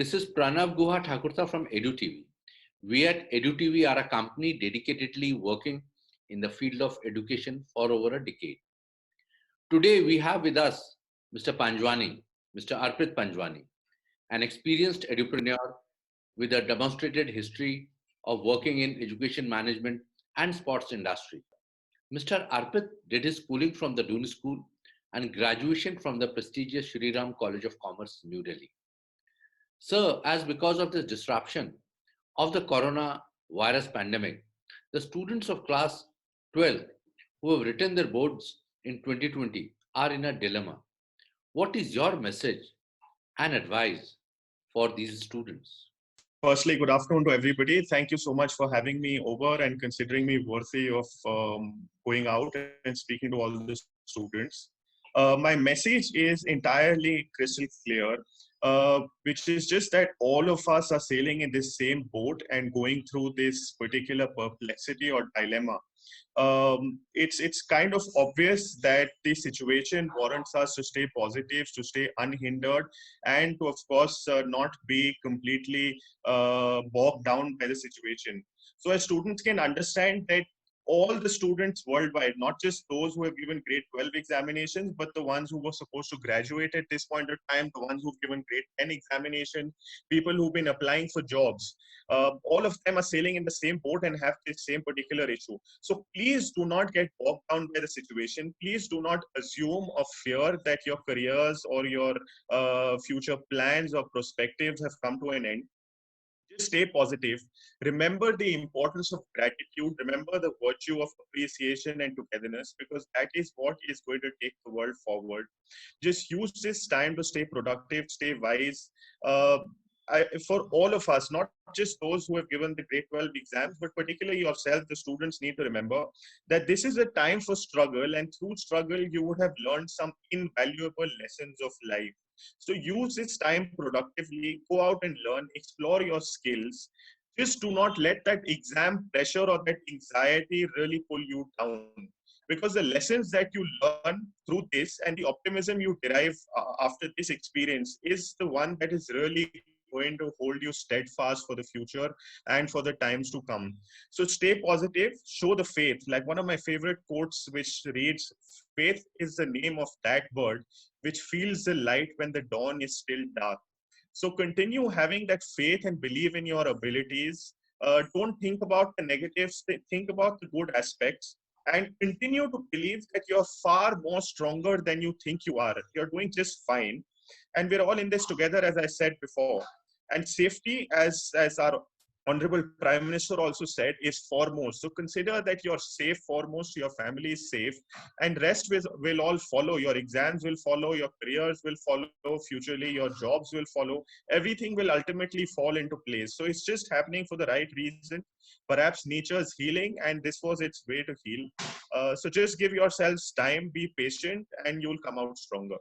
This is Pranav Guha Thakurta from EduTV. We at EduTV are a company dedicatedly working in the field of education for over a decade. Today we have with us Mr. Panjwani, Mr. Arpit Panjwani, an experienced edupreneur with a demonstrated history of working in education management and sports industry. Mr. Arpit did his schooling from the Doon School and graduation from the prestigious Shri Ram College of Commerce, New Delhi. Sir, as because of this disruption of the coronavirus pandemic, the students of class 12 who have written their boards in 2020 are in a dilemma. What is your message and advice for these students? Firstly, good afternoon to everybody. Thank you so much for having me over and considering me worthy of going out and speaking to all the students. My message is entirely crystal clear, which is just that all of us are sailing in this same boat and going through this particular perplexity or dilemma. It's kind of obvious that the situation warrants us to stay positive, to stay unhindered, and to, of course, not be completely bogged down by the situation. So as students can understand that all the students worldwide, not just those who have given grade 12 examinations, but the ones who were supposed to graduate at this point of time, the ones who've given grade 10 examination, people who've been applying for jobs, all of them are sailing in the same boat and have the same particular issue. So please do not get bogged down by the situation. Please do not assume or fear that your careers or your future plans or perspectives have come to an end. Just stay positive. Remember the importance of gratitude. Remember the virtue of appreciation and togetherness, because that is what is going to take the world forward. Just use this time to stay productive, stay wise. For all of us, not just those who have given the grade 12 exams, but particularly yourself, the students need to remember that this is a time for struggle, and through struggle, you would have learned some invaluable lessons of life. So use this time productively, go out and learn, explore your skills. Just do not let that exam pressure or that anxiety really pull you down. Because the lessons that you learn through this and the optimism you derive after this experience is the one that is really going to hold you steadfast for the future and for the times to come. So stay positive, show the faith. Like one of my favorite quotes, which reads, "Faith is the name of that bird which feels the light when the dawn is still dark." So continue having that faith and believe in your abilities. Don't think about the negatives, think about the good aspects, and continue to believe that you're far more stronger than you think you are. You're doing just fine. And we're all in this together, as I said before. And safety, as our Honorable Prime Minister also said, is foremost. So consider that you're safe foremost, your family is safe, and rest will all follow. Your exams will follow, your careers will follow, futurely your jobs will follow. Everything will ultimately fall into place. So it's just happening for the right reason. Perhaps nature's healing, and this was its way to heal. So just give yourselves time, be patient, and you'll come out stronger.